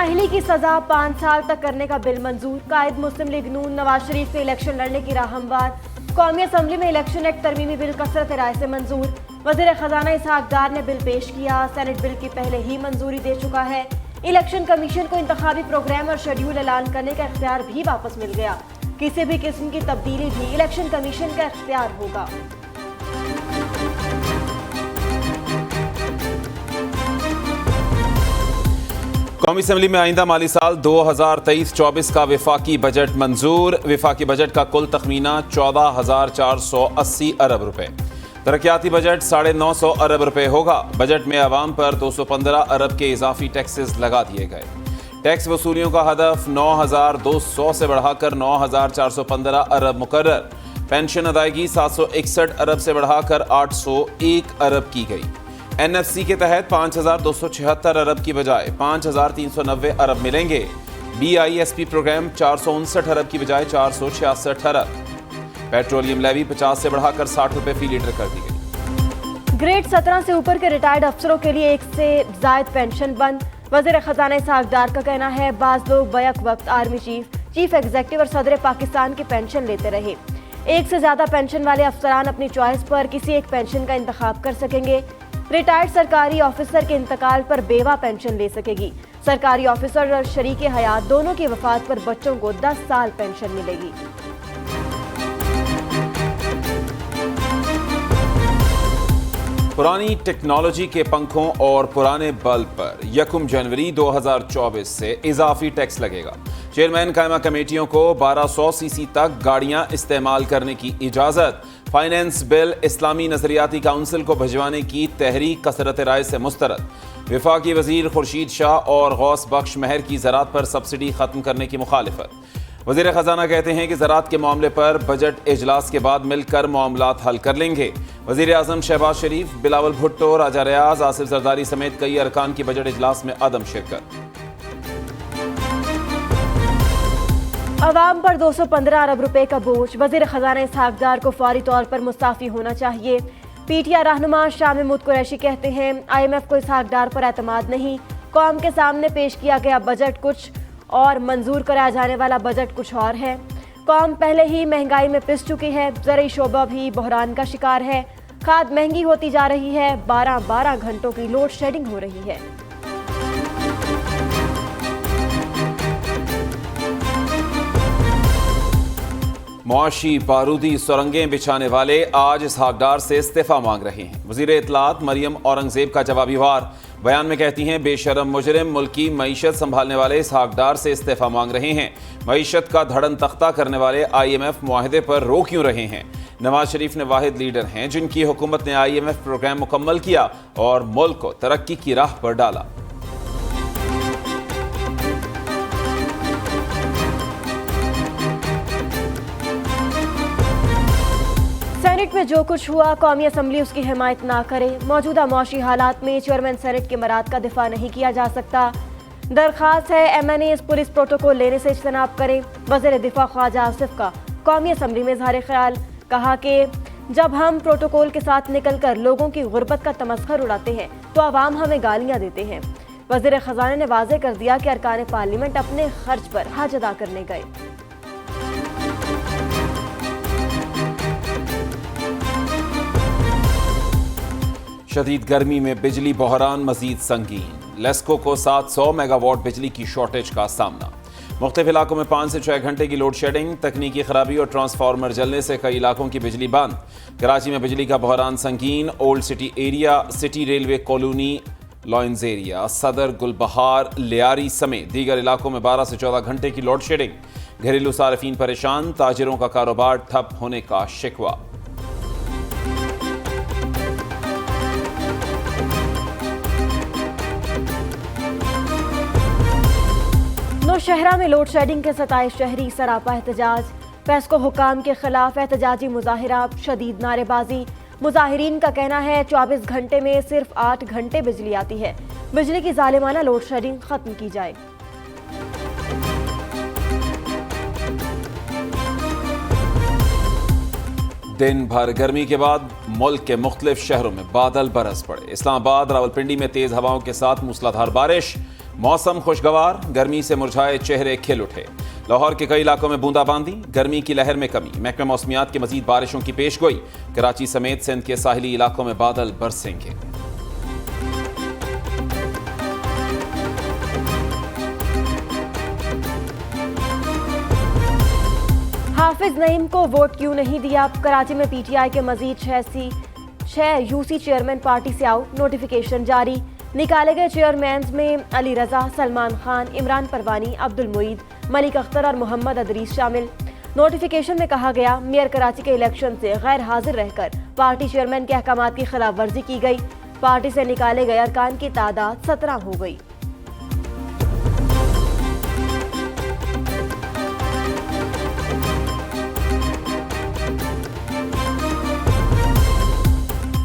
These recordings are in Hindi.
नाअहली की सजा 5 साल तक करने का बिल मंजूर। कायद मुस्लिम लीग नून नवाज शरीफ से इलेक्शन लड़ने की राह हमवार। कौमी असम्बली में इलेक्शन एक्ट तरमीमी बिल कसरत राय से मंजूर। वज़ीर खजाना इसहाक डार ने बिल पेश किया। सेनेट बिल की पहले ही मंजूरी दे चुका है। इलेक्शन कमीशन को इंतखाबी प्रोग्राम और शेड्यूल ऐलान करने का इख्तियार भी वापस मिल गया। किसी भी किस्म की तब्दीली भी इलेक्शन कमीशन का इख्तियार होगा। कौमी असम्बली में आइंदा माली साल 2023-24 का विफाकी बजट मंजूर। विफाकी बजट का कुल तखमीना 14,480 अरब रुपए। तरक्याती बजट 950 अरब रुपए होगा। बजट में आवाम पर 215 अरब के इजाफी टैक्सेस लगा दिए गए। टैक्स वसूलियों का हदफ 9,200 से बढ़ाकर 9,415 अरब मुकर्रर। पेंशन अदायगी 761 अरब से बढ़ाकर 801 अरब की गई। NFC के तहत 5,276 अरब की बजाय 5,390 अरब मिलेंगे। BISP प्रोग्राम 459 अरब की बजाय 466 अरब। पेट्रोलियम लेवी 50 से बढ़ाकर 60 रुपए फी लीटर कर दी गई। ग्रेड 17 से ऊपर के रिटायर्ड अफसरों के लिए 1 से जायद पेंशन बंद। वज़ीर खजाना इसहाक डार का कहना है, बाज लोग बैक वक्त आर्मी चीफ एग्जीक्यूटिव और सदर पाकिस्तान की पेंशन लेते रहे। 1 से ज्यादा पेंशन वाले अफसरान अपनी चॉइस पर किसी एक पेंशन का इंतखाब कर सकेंगे। रिटायर्ड सरकारी ऑफिसर के इंतकाल पर बेवा पेंशन ले सकेगी। सरकारी ऑफिसर और शरीके हयात दोनों की वफात पर बच्चों को 10 साल पेंशन मिलेगी। पुरानी टेक्नोलॉजी के पंखों और पुराने बल्ब पर 1 जनवरी 2024 से इजाफी टैक्स लगेगा। चेयरमैन कायमा कमेटियों को 1200 सीसी तक गाड़ियां इस्तेमाल करने की इजाजत। फाइनेंस बिल इस्लामी नजरियाती काउंसिल को भिजवाने की तहरीक कसरत राय से मुस्तरद। विफाकी वजीर खुर्शीद शाह और गौस बख्श महर की ज़राअत पर सब्सिडी खत्म करने की मुखालिफत। वजीर खजाना कहते हैं कि ज़राअत के मामले पर बजट इजलास के बाद मिलकर मामलात हल कर लेंगे। वजीर आजम शहबाज शरीफ, बिलावल भुट्टो, राजा रियाज, आसिफ जरदारी समेत कई अरकान की बजट इजलास में अदम शिरकत। अवाम पर 215 अरब रुपए का बोझ। वज़ीर खजाना इसहाक डार को फौरी तौर पर मुस्ताफी होना चाहिए। PTI रहनुमा शाह महमूद कुरैशी कहते हैं, IMF को इसहाक डार पर एतमाद नहीं। कौम के सामने पेश किया गया बजट कुछ और मंजूर कराया जाने वाला बजट कुछ और है। कौम पहले ही महंगाई में पिस चुकी है। ज़रूरी शोबा भी बहरान का शिकार है। खाद महंगी होती जा रही है। 12-12 घंटों की लोड शेडिंग हो रही है। मुआशी बारूदी सुरंगें बिछाने वाले आज इसहाक डार से इस्तीफा मांग रहे हैं। वज़ीर इत्तलात मरियम औरंगजेब का जवाबी वार। बयान में कहती हैं, बेशरम मुजरिम मुल्क की मईशत संभालने वाले इसहाक डार से इस्तीफा मांग रहे हैं। मईशत का धड़न तख्ता करने वाले IMF मुआहदे पर रो क्यों रहे हैं। नवाज शरीफ ने वाहिद लीडर हैं जिनकी हुकूमत ने IMF प्रोग्राम मुकम्मल किया और मुल्क को तरक्की की राह पर डाला। सेनेट में जो कुछ हुआ, कौमी असम्बली उसकी हिमायत ना करे। मौजूदा मौशी हालात में चेयरमैन सेनेट के मराद का दिफा नहीं किया जा सकता। दरखास्त है MNA इस पुलिस प्रोटोकॉल लेने से इज्तनाब करें। वज़ीर दिफा ख्वाजा आसिफ का कौमी असम्बली में इज़हार ख्याल। कहा कि जब हम प्रोटोकॉल के साथ निकल कर लोगों की गुर्बत का तमस्खर उड़ाते हैं तो आवाम हमें गालियाँ देते हैं। वज़ीर खजाना ने वाज़ेह कर दिया कि अरकान पार्लियामेंट अपने खर्च पर हज अदा करने गए। शदीद गर्मी में बिजली बहरान मजीद संगीन। लेस्को को 700 मेगावाट बिजली की शॉर्टेज का सामना। मुख्तलिफ इलाकों में 5 से 6 घंटे की लोड शेडिंग। तकनीकी खराबी और ट्रांसफार्मर जलने से कई इलाकों की बिजली बंद। कराची में बिजली का बहरान संगीन। Old city area, city railway colony, lions area, सदर, गुलबहार, लियारी समेत दीगर इलाकों में 12 से 14 घंटे की लोड शेडिंग। घरेलू सार्फिन परेशान। ताजिरों का कारोबार ठप होने का शिकवा। नौशहरा में लोड शेडिंग के 27 शहरी सरापा एहतजाज। पेस्को हुकाम के खिलाफ एहतजाजी मुजाहिरा, शदीद नारेबाजी। मुजाहिरीन का कहना है 24 घंटे में सिर्फ 8 घंटे बिजली आती है। बिजली की जालिमाना लोड शेडिंग खत्म की जाए। दिन भर गर्मी के बाद मुल्क के मुख्तलिफ शहरों में बादल बरस पड़े। इस्लामाबाद, रावलपिंडी में तेज हवाओं के साथ मूसलाधार बारिश। मौसम खुशगवार, गर्मी से मुरझाए चेहरे खिल उठे। लाहौर के कई इलाकों में बूंदाबांदी, गर्मी की लहर में कमी। महकमा मौसमियात की मजीद बारिशों की पेशगोई। कराची समेत सिंध के साहिली इलाकों में बादल बरसेंगे। हाफिज नईम को वोट क्यों नहीं दिया? कराची में पीटीआई के मजीद 6 यूसी चेयरमैन पार्टी से आउट, नोटिफिकेशन जारी। निकाले गए चेयरमैन में अली रजा, सलमान खान, इमरान परवानी, अब्दुल मुईद, मलिक अख्तर और मोहम्मद अदरीस शामिल। नोटिफिकेशन में कहा गया, मेयर कराची के इलेक्शन से गैर हाजिर रहकर पार्टी चेयरमैन के अहकामात की खिलाफ वर्जी की गई। पार्टी से निकाले गए अरकान की तादाद 17 हो गई।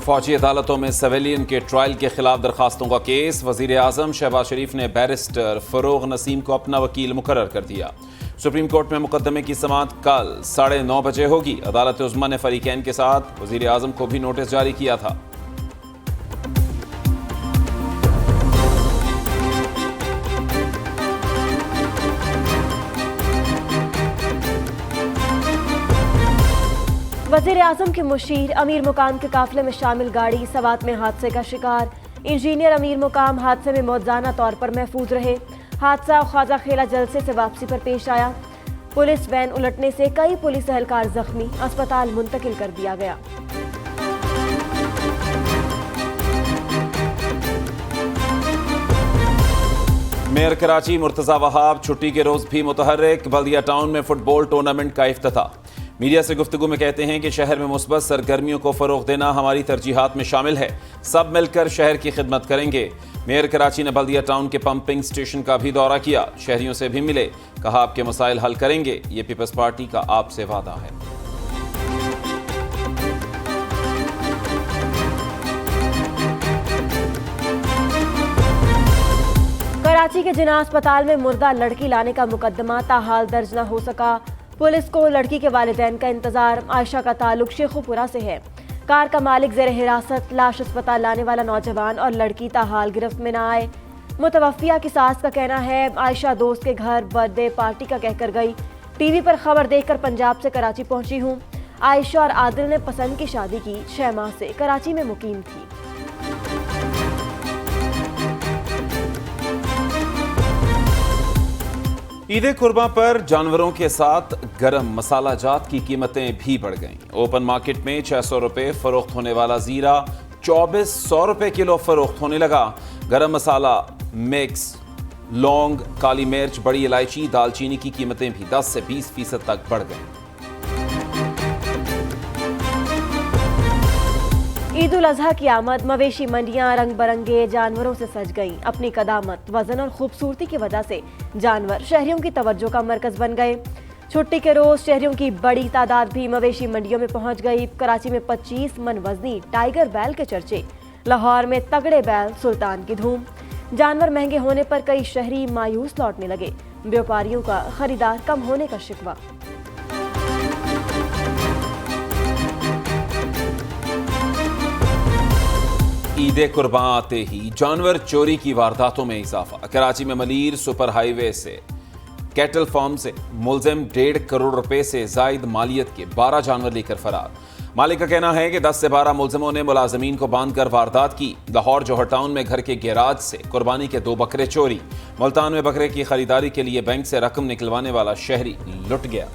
फौजी अदालतों में सिविलियन के ट्रायल के खिलाफ दरखास्तों का केस। वजीर आजम शहबाज शरीफ ने बैरिस्टर फरोग नसीम को अपना वकील मुकर्रर कर दिया। सुप्रीम कोर्ट में मुकदमे की समाअत कल 9:30 बजे होगी। अदालत उज़्मा ने फरीकैन के साथ वजीर आजम को भी नोटिस जारी किया था। वजीर आजम के मुशीर अमीर मुकाम के काफिले में शामिल गाड़ी सवात में हादसे का शिकार। इंजीनियर अमीर मुकाम हादसे में मौजाना तौर पर महफूज रहे। हादसा ख्वाजा खेला जलसे से वापसी पर पेश आया। पुलिस वैन उलटने से कई पुलिस एहलकार जख्मी, अस्पताल मुंतकिल कर दिया गया। मेयर कराची मुर्तजा वहाब छुट्टी के रोज भी मुतहर्रिक। बल्दिया टाउन में फुटबॉल टूर्नामेंट का इफ्तिताह। मीडिया से गुफ्तगू में कहते हैं कि शहर में मुस्बत सरगर्मियों को फरोग देना हमारी तरजीहात में शामिल है। सब मिलकर शहर की खिदमत करेंगे। मेयर कराची ने बल्दिया टाउन के पंपिंग स्टेशन का भी दौरा किया। शहरियों से भी मिले, कहा आपके मसाइल हल करेंगे। ये पीपल्स पार्टी का आपसे वादा है। कराची के जिना अस्पताल में मुर्दा लड़की लाने का मुकदमा ताहाल दर्ज न हो सका। पुलिस को लड़की के वालिदैन का इंतजार। आयशा का ताल्लुक शेखुपुरा से है। कार का मालिक जेर हिरासत। लाश अस्पताल लाने वाला नौजवान और लड़की ताहाल गिरफ्त में न आए। मुतवफ़िया की सास का कहना है, आयशा दोस्त के घर बर्थडे पार्टी का कहकर गई। टीवी पर खबर देखकर पंजाब से कराची पहुंची हूँ। आयशा और आदिल ने पसंद की शादी की। 6 माह से कराची में मुकीम थी। ईद कुर्बान पर जानवरों के साथ गरम मसाला जात की कीमतें भी बढ़ गईं। ओपन मार्केट में 600 रुपए फरोख्त होने वाला जीरा 2400 रुपए किलो फरोख्त होने लगा। गरम मसाला, मिक्स, लौंग, काली मिर्च, बड़ी इलायची, दालचीनी की कीमतें भी 10 से 20% तक बढ़ गईं। ईद उल अजहा की आमद। मवेशी मंडियां रंग बरंगे जानवरों से सज गईं। अपनी कदामत, वजन और खूबसूरती की वजह से जानवर शहरियों की तवज्जो का मरकज बन गए। छुट्टी के रोज शहरियों की बड़ी तादाद भी मवेशी मंडियों में पहुंच गई। कराची में 25 मन वजनी टाइगर बैल के चर्चे। लाहौर में तगड़े बैल सुल्तान की धूम। जानवर महंगे होने पर कई शहरी मायूस लौटने लगे। व्यापारियों का खरीदार कम होने का शिकवा। ईद कुर्बान आते ही जानवर चोरी की वारदातों में इजाफा। कराची में मलीर सुपर हाईवे से कैटल फार्म से मुलजिम 1.5 करोड़ रुपए से जायद मालियत के 12 जानवर लेकर फरार। मालिक का कहना है कि 10 से 12 मुलजिमों ने मुलाजमीन को बांधकर वारदात की। लाहौर जौहर टाउन में घर के गैराज से कुर्बानी के 2 बकरे चोरी। मुल्तान में बकरे की खरीदारी के लिए बैंक से रकम निकलवाने वाला शहरी लुट गया।